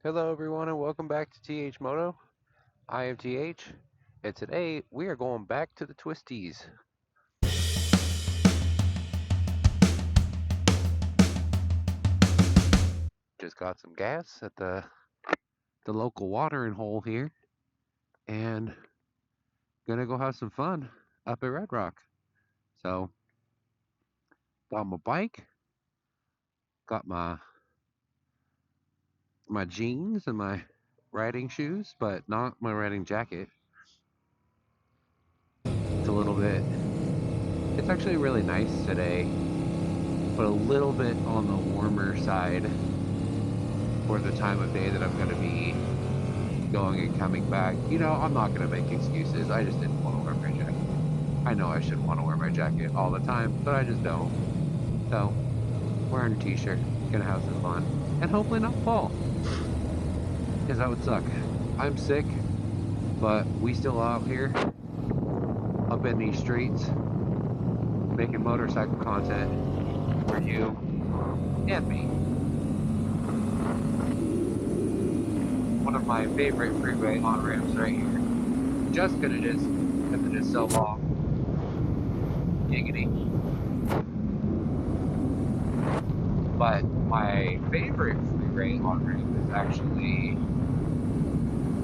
Hello everyone and welcome back to THMOTO. I am TH, and today we are going back to the twisties. Just got some gas at the local watering hole here and gonna go have some fun up at Red Rock. So got my bike, got my jeans and my riding shoes, but not my riding jacket. It's a little bit it's actually really nice today, but a little bit on the warmer side for the time of day that I'm gonna be going and coming back. I'm not going to make excuses. I just didn't want to wear my jacket. I know I should want to wear my jacket all the time, but I just don't. So, wearing a t-shirt, gonna have some fun, and hopefully not fall, because that would suck. I'm sick, but we still out here, up in these streets, making motorcycle content for you and me. One of my favorite freeway on-ramps right here. Just because it is so long. Giggity. But my favorite freeway on-ramp is actually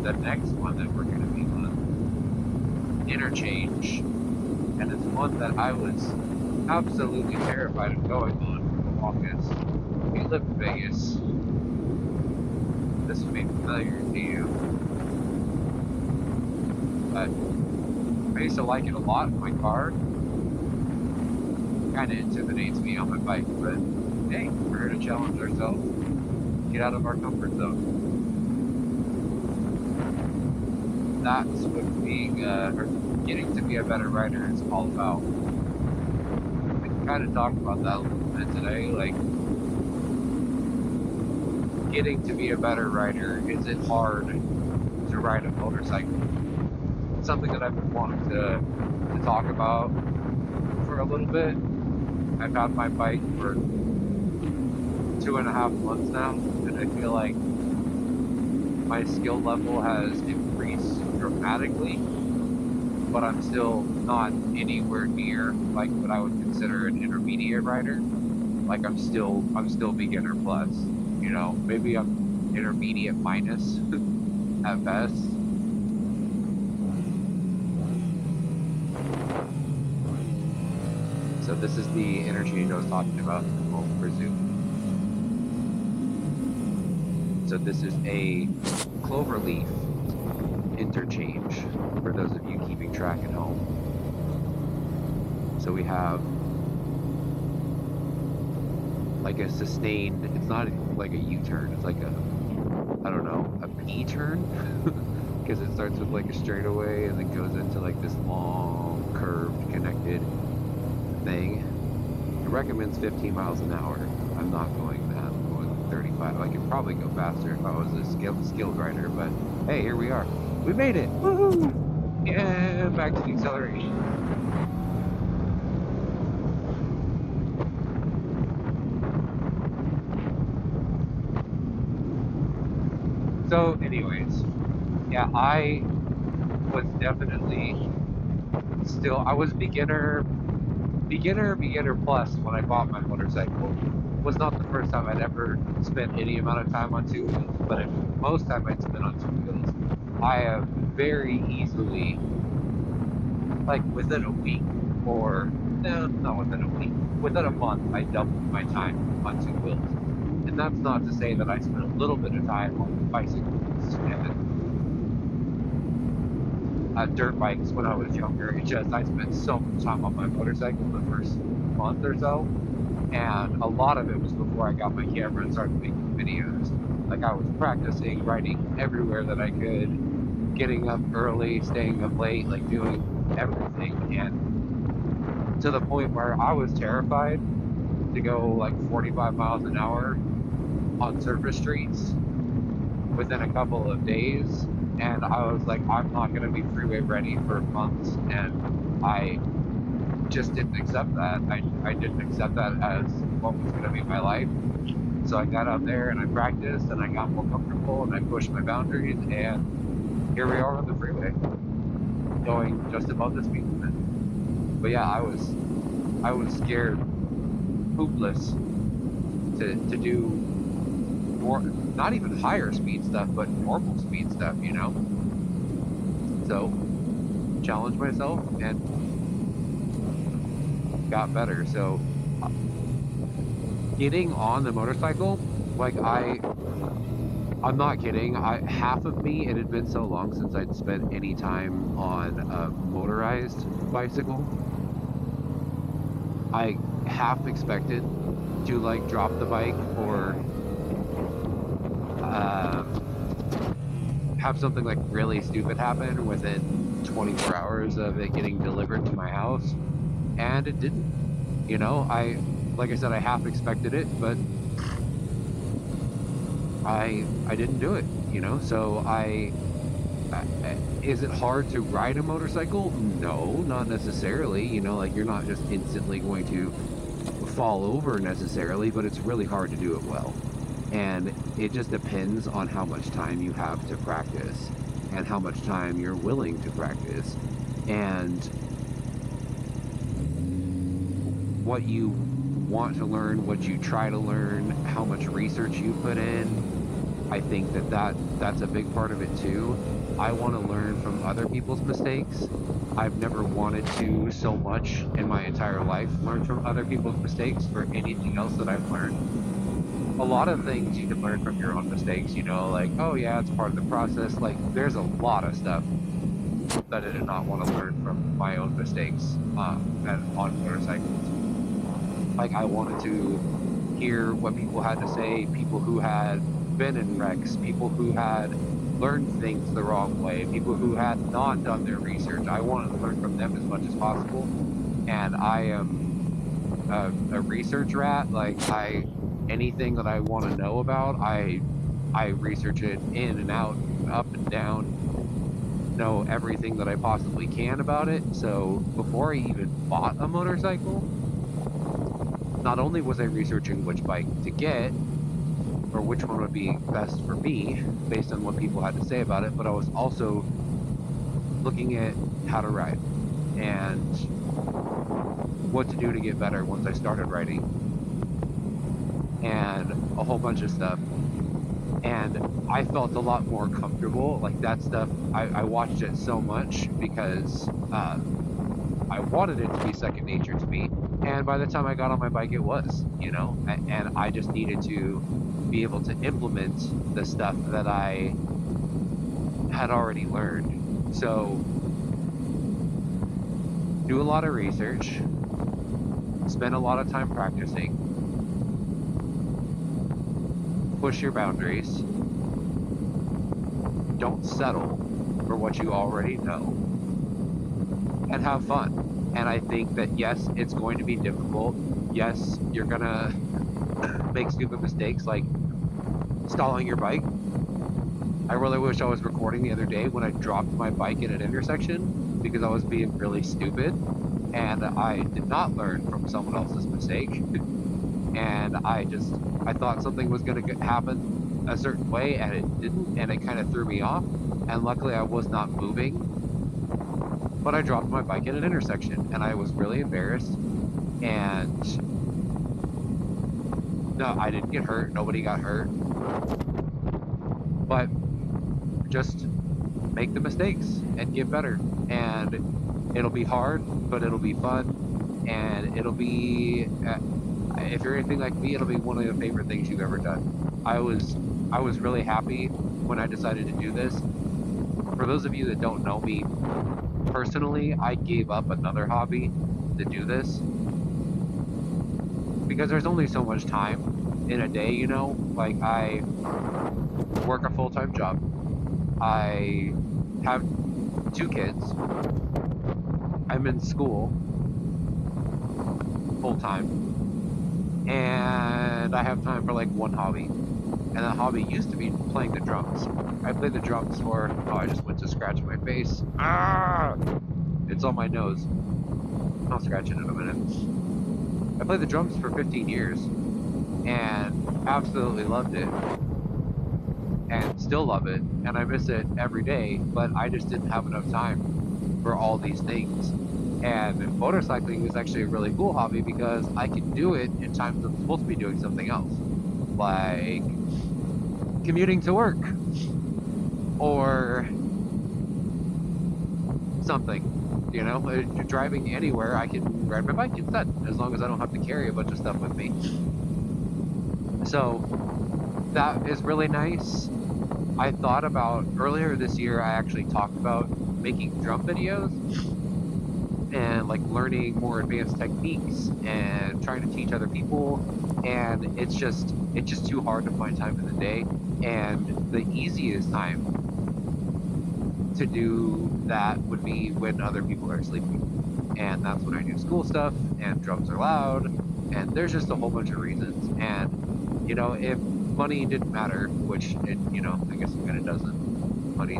the next one that we're going to be on. Interchange. And it's one that I was absolutely terrified of going on for the longest. If you live in Vegas, this will be familiar to you. But I used to like it a lot in my car. Kind of intimidates me on my bike, but hey, we're here to challenge ourselves, get out of our comfort zone. That's what being, or getting to be a better rider is all about. We can kind of talk about that a little bit today, like, getting to be a better rider. Is it hard to ride a motorcycle? It's something that I've been wanting to talk about for a little bit. I've had my bike for 2.5 months now, and I feel like my skill level has increased dramatically, but I'm still not anywhere near like what I would consider an intermediate rider. Like I'm still beginner plus, maybe I'm intermediate minus at best. So this is the interchange I was talking about. We'll resume. So this is a Cloverleaf interchange for those of you keeping track at home. So we have like a sustained, it's not like a U-turn, it's like a, I don't know, a P-turn, because it starts with like a straightaway and then goes into like this long, curved, connected thing. It recommends 15 miles an hour. I'm not going that. I'm going 35. I could probably go faster if I was a skilled rider, but hey, here we are. We made it! Woohoo! Yeah, back to the acceleration. So, anyways, yeah, I was definitely I was beginner plus when I bought my motorcycle. It was not the first time I'd ever spent any amount of time on two wheels, but most time I'd spent on two wheels. I have very easily, like within a week, or no, not within a week, within a month, I doubled my time on two wheels. And that's not to say that I spent a little bit of time on bicycles and dirt bikes when I was younger. It's just I spent so much time on my motorcycle the first month or so, and a lot of it was before I got my camera and started making videos. Like I was practicing riding everywhere that I could, getting up early, staying up late, like doing everything, and to the point where I was terrified to go like 45 miles an hour on surface streets within a couple of days, and I was like, I'm not going to be freeway ready for months, and I just didn't accept that. I didn't accept that as what was going to be my life. So I got out there and I practiced and I got more comfortable and I pushed my boundaries, and here we are on the freeway, going just above the speed limit. But yeah, I was scared hopeless to do more, not even higher speed stuff, but normal speed stuff, you know? So challenged myself and got better. So getting on the motorcycle, like I'm not kidding. Half of me, it had been so long since I'd spent any time on a motorized bicycle. I half expected to like drop the bike or have something like really stupid happen within 24 hours of it getting delivered to my house, and it didn't. You know, like I said, I half expected it, but I didn't do it. You know, so is it hard to ride a motorcycle? No, not necessarily. You know, like you're not just instantly going to fall over necessarily, but it's really hard to do it well. And it just depends on how much time you have to practice and how much time you're willing to practice and what you want to learn, what you try to learn, how much research you put in. I think that's a big part of it too. I want to learn from other people's mistakes. I've never wanted to so much in my entire life learn from other people's mistakes for anything else that I've learned. A lot of things you can learn from your own mistakes, you know, like, oh yeah, it's part of the process. Like, there's a lot of stuff that I did not want to learn from my own mistakes on motorcycles. Like, I wanted to hear what people had to say, people who had been in wrecks, people who had learned things the wrong way, people who had not done their research. I wanted to learn from them as much as possible. And I am a research rat. Like, anything that I want to know about, I research it in and out, up and down, know everything that I possibly can about it. So before I even bought a motorcycle, not only was I researching which bike to get or which one would be best for me based on what people had to say about it, but I was also looking at how to ride and what to do to get better once I started riding, and a whole bunch of stuff. And I felt a lot more comfortable. Like, that stuff, I watched it so much because I wanted it to be second nature to me. And by the time I got on my bike, it was, you know, and I just needed to be able to implement the stuff that I had already learned. So do a lot of research, spend a lot of time practicing, push your boundaries, don't settle for what you already know, and have fun. And I think that, yes, it's going to be difficult. Yes, you're gonna make stupid mistakes like stalling your bike. I really wish I was recording the other day when I dropped my bike at an intersection because I was being really stupid and I did not learn from someone else's mistake. And I thought something was going to happen a certain way and it didn't, and it kind of threw me off. And luckily I was not moving, but I dropped my bike at an intersection and I was really embarrassed. And no, I didn't get hurt. Nobody got hurt. But just make the mistakes and get better. And it'll be hard, but it'll be fun. And it'll be, if you're anything like me, it'll be one of the favorite things you've ever done. I was really happy when I decided to do this. For those of you that don't know me personally, I gave up another hobby to do this because there's only so much time in a day, you know. Like, I work a full-time job. I have 2 kids. I'm in school full-time. And I have time for like one hobby. And that hobby used to be playing the drums. I played the drums for, oh, I just went to scratch my face. Ah! It's on my nose. I'll scratch it in a minute. I played the drums for 15 years. And absolutely loved it and still love it, and I miss it every day, but I just didn't have enough time for all these things. And motorcycling is actually a really cool hobby because I can do it in times I'm supposed to be doing something else, like commuting to work or something. Driving anywhere, I can ride my bike instead, as long as I don't have to carry a bunch of stuff with me. So that is really nice. I thought about earlier this year, I actually talked about making drum videos and like learning more advanced techniques and trying to teach other people. And it's just too hard to find time in the day. And the easiest time to do that would be when other people are sleeping. And that's when I do school stuff and drums are loud. And there's just a whole bunch of reasons. And, if money didn't matter, which I guess it kind of doesn't. Money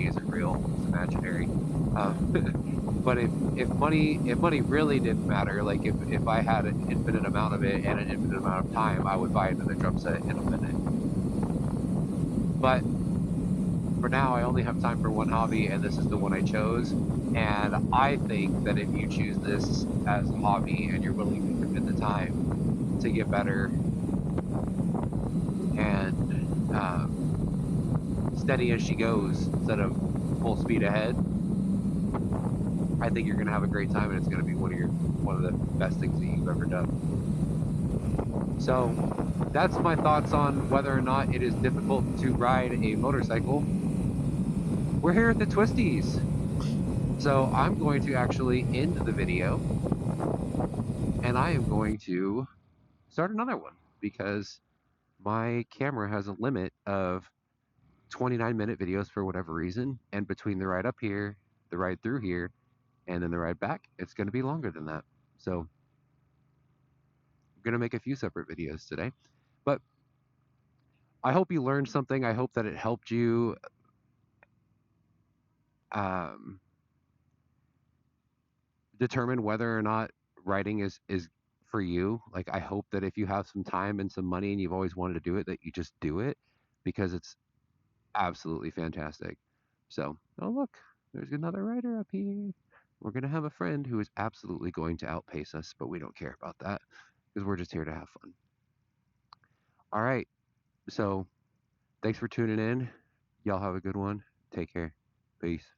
isn't real; it's imaginary. Um, but if money really didn't matter, like if I had an infinite amount of it and an infinite amount of time, I would buy another drum set in a minute. But for now, I only have time for one hobby, and this is the one I chose. And I think that if you choose this as a hobby and you're willing to commit the time to get better and steady as she goes instead of full speed ahead, I think you're going to have a great time, and it's going to be one of the best things that you've ever done. So that's my thoughts on whether or not it is difficult to ride a motorcycle. We're here at the Twisties. So I'm going to actually end the video, and I am going to start another one because my camera has a limit of 29-minute videos for whatever reason. And between the ride up here, the ride through here, and then the ride back, it's going to be longer than that. So I'm going to make a few separate videos today. But I hope you learned something. I hope that it helped you um, determine whether or not writing is for you. Like, I hope that if you have some time and some money and you've always wanted to do it, that you just do it because it's absolutely fantastic. So, oh look, there's another writer up here. We're gonna have a friend who is absolutely going to outpace us, but we don't care about that because we're just here to have fun. All right, so thanks for tuning in. Y'all have a good one. Take care. Peace.